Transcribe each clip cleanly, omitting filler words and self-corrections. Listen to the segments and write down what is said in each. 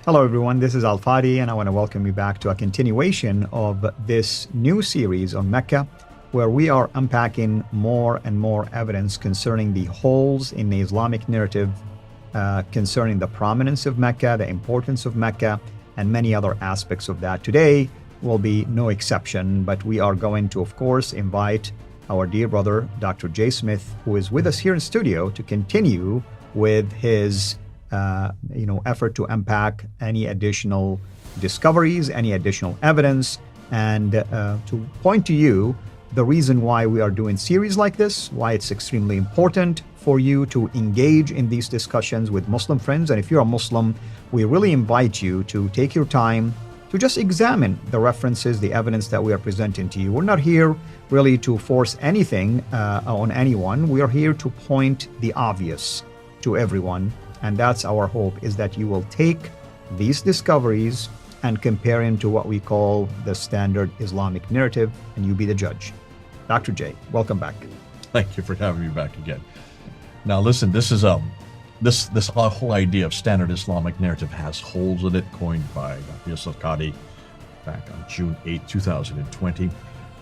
Hello, everyone. This is Al Fadi, and I want to welcome you back to a continuation of this new series on Mecca, where we are unpacking more and more evidence concerning the holes in the Islamic narrative, concerning the prominence of Mecca, the importance of Mecca, and many other aspects of that. Today will be no exception, but we are going to, of course, invite our dear brother, Dr. Jay Smith, who is with us here in studio to continue with his effort to unpack any additional discoveries, any additional evidence, and to point to you the reason why we are doing series like this, why it's extremely important for you to engage in these discussions with Muslim friends. And if you're a Muslim, we really invite you to take your time to just examine the references, the evidence that we are presenting to you. We're not here really to force anything on anyone. We are here to point the obvious to everyone. And that's our hope, is that you will take these discoveries and compare them to what we call the standard Islamic narrative, and you be the judge. Dr. J, welcome back. Thank you for having me back again. Now, listen, this is this whole idea of standard Islamic narrative has holes in it, coined by Dr. Yusuf Qadi back on June 8, 2020.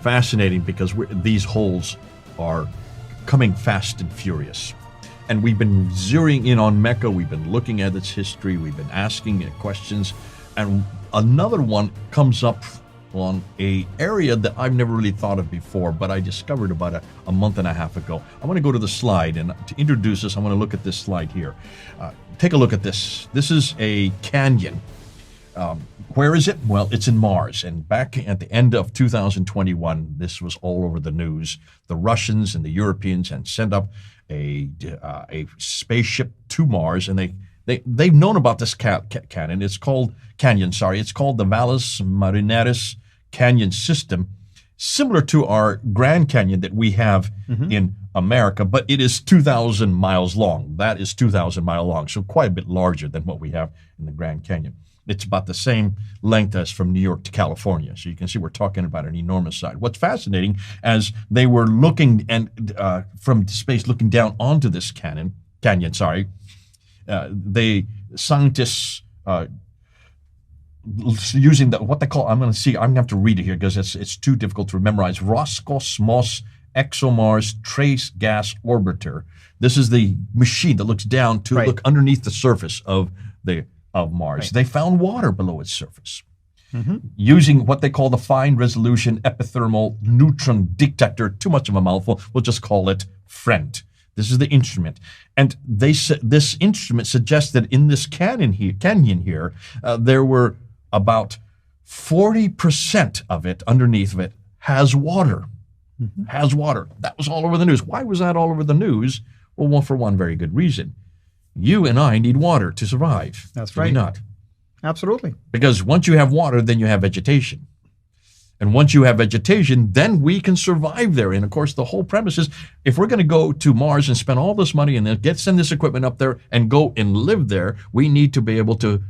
Fascinating, because these holes are coming fast and furious. And we've been zeroing in on Mecca. We've been looking at its history. We've been asking it questions. And another one comes up on a area that I've never really thought of before, but I discovered about a month and a half ago. I want to go to the slide, and to introduce this, I want to look at this slide here. Take a look at this. This is a canyon. Where is it? Well, it's in Mars. And back at the end of 2021, this was all over the news. The Russians and the Europeans had sent up a spaceship to Mars, and they've known about this canyon. It's called the Valles Marineris Canyon System, similar to our Grand Canyon that we have in America, but it is 2,000 miles long. That is 2,000 miles long, so quite a bit larger than what we have in the Grand Canyon. It's about the same length as from New York to California. So you can see we're talking about an enormous size. What's fascinating, as they were looking and from space, looking down onto this canyon, scientists using what they call, I'm going to have to read it here because it's too difficult to memorize. Roscosmos ExoMars Trace Gas Orbiter. This is the machine that looks down to look underneath the surface of Mars. Right. They found water below its surface using what they call the fine resolution epithermal neutron detector. Too much of a mouthful. We'll just call it FRENT. This is the instrument. And this instrument suggests that in this canyon here, there were about 40% of it, underneath of it, has water. Has water. That was all over the news. Why was that all over the news? Well, for one very good reason. You and I need water to survive. That's right. Do we not? Absolutely. Because once you have water, then you have vegetation. And once you have vegetation, then we can survive there. And of course, the whole premise is, if we're going to go to Mars and spend all this money and then send this equipment up there and go and live there, we need to be able to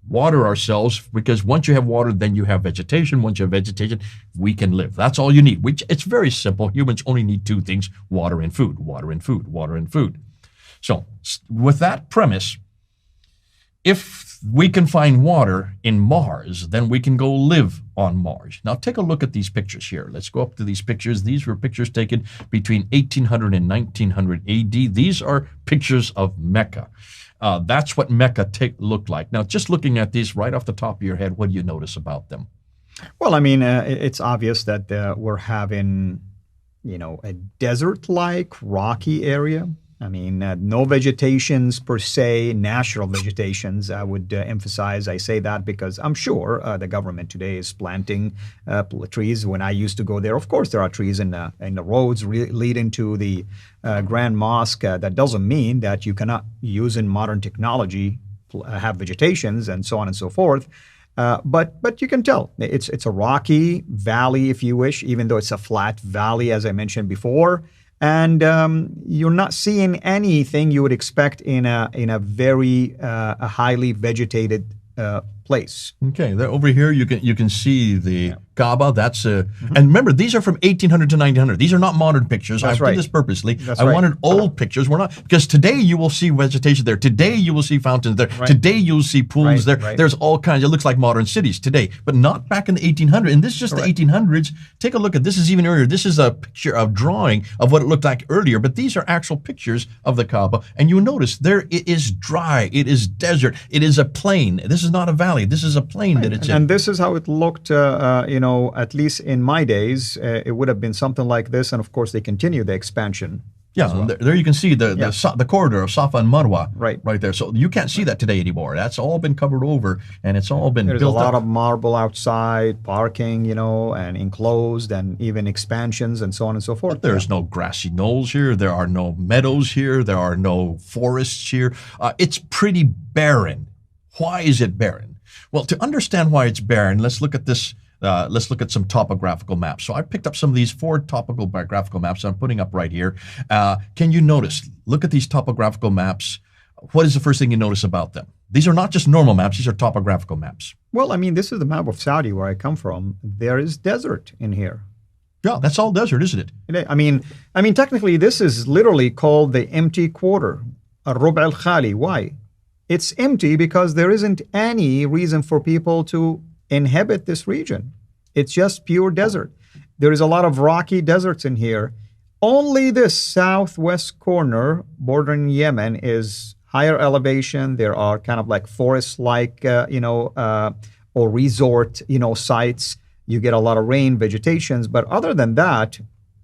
water ourselves, because once you have water, then you have vegetation. Once you have vegetation, we can live. That's all you need. It's very simple. Humans only need two things: water and food, water and food, water and food. So with that premise, if we can find water in Mars, then we can go live on Mars. Now take a look at these pictures here. Let's go up to these pictures. These were pictures taken between 1800 and 1900 AD. These are pictures of Mecca. That's what Mecca looked like. Now, just looking at these right off the top of your head, what do you notice about them? Well, I mean, it's obvious that we're having, a desert-like rocky area. I mean, no vegetations per se, natural vegetations. I would emphasize, I say that because I'm sure the government today is planting trees. When I used to go there, of course, there are trees in the roads leading to the Grand Mosque. That doesn't mean that you cannot, using modern technology, have vegetations and so on and so forth. But you can tell it's a rocky valley, if you wish, even though it's a flat valley, as I mentioned before. And you're not seeing anything you would expect in a very highly vegetated place. Okay, there, over here you can see the Kaaba. That's and remember, these are from 1800 to 1900. These are not modern pictures. I right. did this purposely. That's I right. wanted old pictures. We're not, because today you will see vegetation there. Today you will see fountains there. Right. Today you'll see pools Right, there. right. There's all kinds. It looks like modern cities today, but not back in the 1800s. And this is just the 1800s. Take a look at this. Is even earlier. This is a picture of drawing of what it looked like earlier, but these are actual pictures of the Kaaba. And you'll notice there it is dry. It is desert. It is a plain. This is not a valley. This is a plain that it's in. And this is how it looked, at least in my days. It would have been something like this. And of course, they continue the expansion. Yeah, well. there you can see the corridor of Safa and Marwa Right there. So you can't see that today anymore. That's all been covered over, and it's all been There's built a lot up. of marble outside, parking, and enclosed, and even expansions and so on and so forth. But there's no grassy knolls here. There are no meadows here. There are no forests here. It's pretty barren. Why is it barren? Well, to understand why it's barren, let's look at this. Let's look at some topographical maps. So I picked up some of these 4 topographical maps that I'm putting up right here. Can you notice? Look at these topographical maps. What is the first thing you notice about them? These are not just normal maps. These are topographical maps. Well, I mean, this is the map of Saudi where I come from. There is desert in here. Yeah, that's all desert, isn't it? I mean, technically, this is literally called the empty quarter, الربع الخالي. Why? It's empty because there isn't any reason for people to inhabit this region. It's just pure desert. There is a lot of rocky deserts in here. Only this southwest corner bordering Yemen is higher elevation. There are kind of like forest-like, or resort, sites. You get a lot of rain, vegetations, but other than that,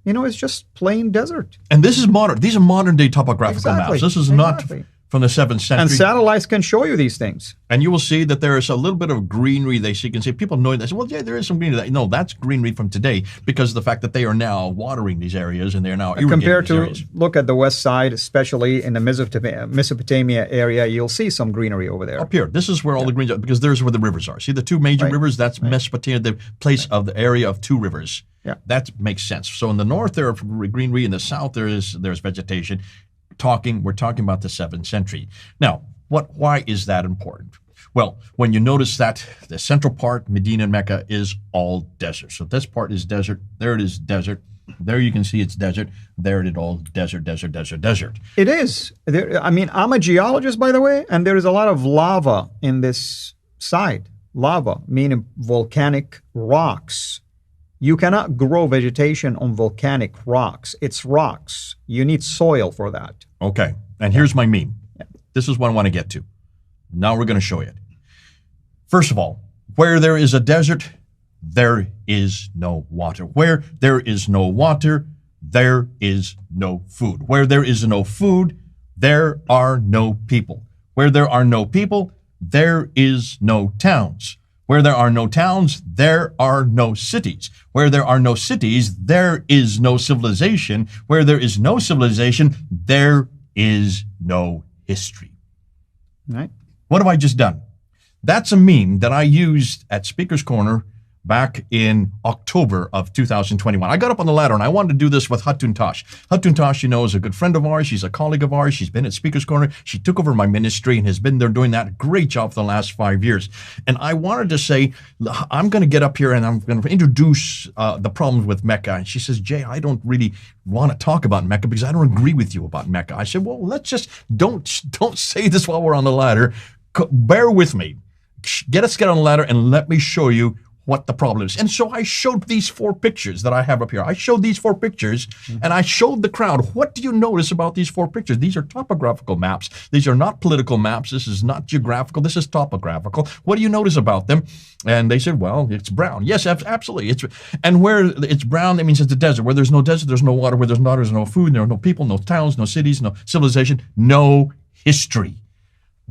it's just plain desert. And this is modern. These are modern day topographical Exactly, maps. This is exactly. not from the 7th century. And satellites can show you these things. And you will see that there is a little bit of greenery. You can see people know that. Well, yeah, there is some greenery. No, that's greenery from today because of the fact that they are now watering these areas and they are now irrigating Compared these to, areas. look at the west side, especially in the Mesopotamia area, you'll see some greenery over there. Up here, this is where all the greens are because there's where the rivers are. See the 2 major rivers? That's Mesopotamia, the place of the area of 2 rivers. Yeah. That makes sense. So in the north, there are greenery. In the south, there's vegetation. We're talking about the 7th century. Now, why is that important? Well, when you notice that the central part, Medina and Mecca, is all desert. So this part is desert. There it is, desert. There you can see it's desert. There it is all desert, desert, desert, desert. It is. I'm a geologist, by the way, and there is a lot of lava in this side. Lava, meaning volcanic rocks. You cannot grow vegetation on volcanic rocks. It's rocks. You need soil for that. Okay, and here's my meme. This is what I want to get to. Now we're going to show you it. First of all, where there is a desert, there is no water. Where there is no water, there is no food. Where there is no food, there are no people. Where there are no people, there is no towns. Where there are no towns, there are no cities. Where there are no cities, there is no civilization. Where there is no civilization, there is no history. Right? What have I just done? That's a meme that I used at Speaker's Corner back in October of 2021. I got up on the ladder and I wanted to do this with Hatun Tash. Hatun Tash, is a good friend of ours. She's a colleague of ours. She's been at Speaker's Corner. She took over my ministry and has been there doing that great job for the last 5 years. And I wanted to say, I'm going to get up here and I'm going to introduce the problems with Mecca. And she says, Jay, I don't really want to talk about Mecca because I don't agree with you about Mecca. I said, well, let's just don't say this while we're on the ladder. Bear with me. Get on the ladder and let me show you what the problem is. And so I showed these 4 pictures that I have up here. I showed these 4 pictures and I showed the crowd, what do you notice about these 4 pictures? These are topographical maps. These are not political maps. This is not geographical. This is topographical. What do you notice about them? And they said, well, it's brown. Yes, absolutely. And where it's brown, that means it's a desert. Where there's no desert, there's no water. Where there's water, there's no food. There are no people, no towns, no cities, no civilization, no history.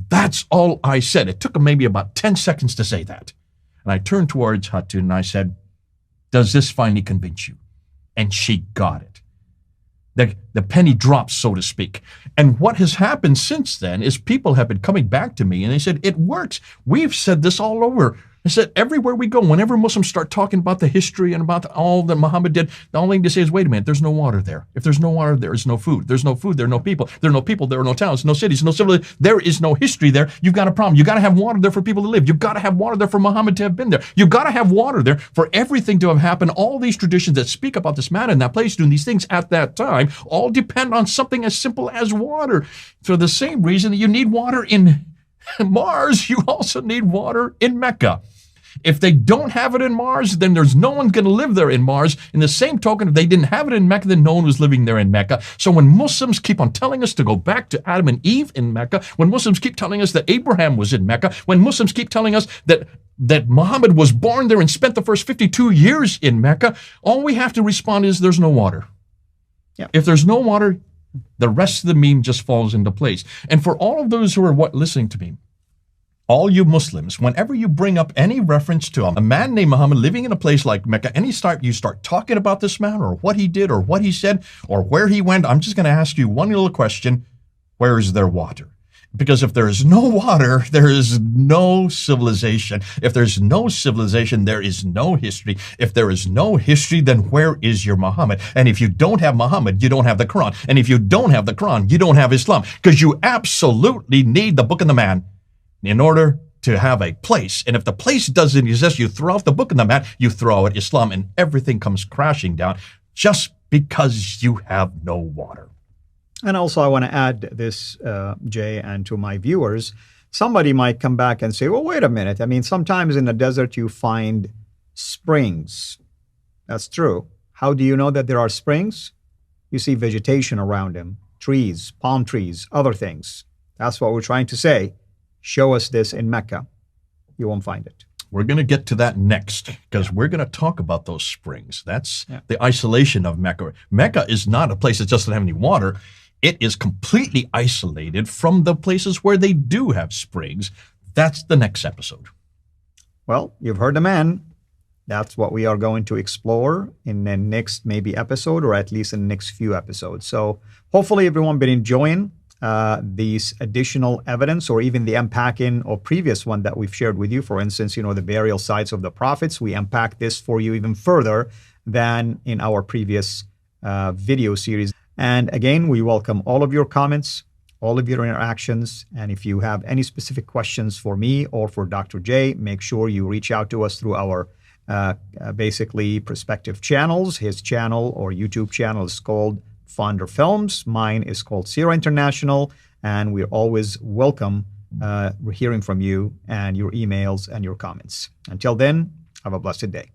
That's all I said. It took maybe about 10 seconds to say that. And I turned towards Hatun and I said, does this finally convince you? And she got it. The penny dropped, so to speak. And what has happened since then is people have been coming back to me and they said, it works. We've said this all over. I said, everywhere we go, whenever Muslims start talking about the history and about all that Muhammad did, the only thing to say is, wait a minute, there's no water there. If there's no water, there is no food. There's no food, there are no people. There are no people, there are no towns, no cities, no civilization. There is no history there. You've got a problem. You've got to have water there for people to live. You've got to have water there for Muhammad to have been there. You've got to have water there for everything to have happened. All these traditions that speak about this man in that place doing these things at that time all depend on something as simple as water. For the same reason that you need water in Mars, you also need water in Mecca. If they don't have it in Mars, then there's no one going to live there in Mars. In the same token, if they didn't have it in Mecca, then no one was living there in Mecca. So when Muslims keep on telling us to go back to Adam and Eve in Mecca, when Muslims keep telling us that Abraham was in Mecca, when Muslims keep telling us that Muhammad was born there and spent the first 52 years in Mecca, all we have to respond is there's no water. Yeah. If there's no water, the rest of the meme just falls into place. And for all of those who are listening to me, all you Muslims, whenever you bring up any reference to a man named Muhammad living in a place like Mecca, you start talking about this man or what he did or what he said or where he went, I'm just going to ask you one little question. Where is there water? Because if there is no water, there is no civilization. If there's no civilization, there is no history. If there is no history, then where is your Muhammad? And if you don't have Muhammad, you don't have the Quran. And if you don't have the Quran, you don't have Islam. Because you absolutely need the Book of the Man in order to have a place. And if the place doesn't exist, you throw out the Book of the Man, you throw out Islam, and everything comes crashing down just because you have no water. And also, I want to add this, Jay, and to my viewers, somebody might come back and say, well, wait a minute. I mean, sometimes in the desert you find springs. That's true. How do you know that there are springs? You see vegetation around them, trees, palm trees, other things. That's what we're trying to say. Show us this in Mecca. You won't find it. We're going to get to that next because we're going to talk about those springs. That's the isolation of Mecca. Mecca is not a place that just doesn't have any water. It is completely isolated from the places where they do have springs. That's the next episode. Well, you've heard the man. That's what we are going to explore in the next maybe episode, or at least in the next few episodes. So hopefully everyone been enjoying these additional evidence, or even the unpacking of previous one that we've shared with you. For instance, the burial sites of the prophets. We unpack this for you even further than in our previous video series. And again, we welcome all of your comments, all of your interactions. And if you have any specific questions for me or for Dr. J, make sure you reach out to us through our basically prospective channels. His channel or YouTube channel is called Fonder Films. Mine is called Sira International, and we're always welcome hearing from you and your emails and your comments. Until then, have a blessed day.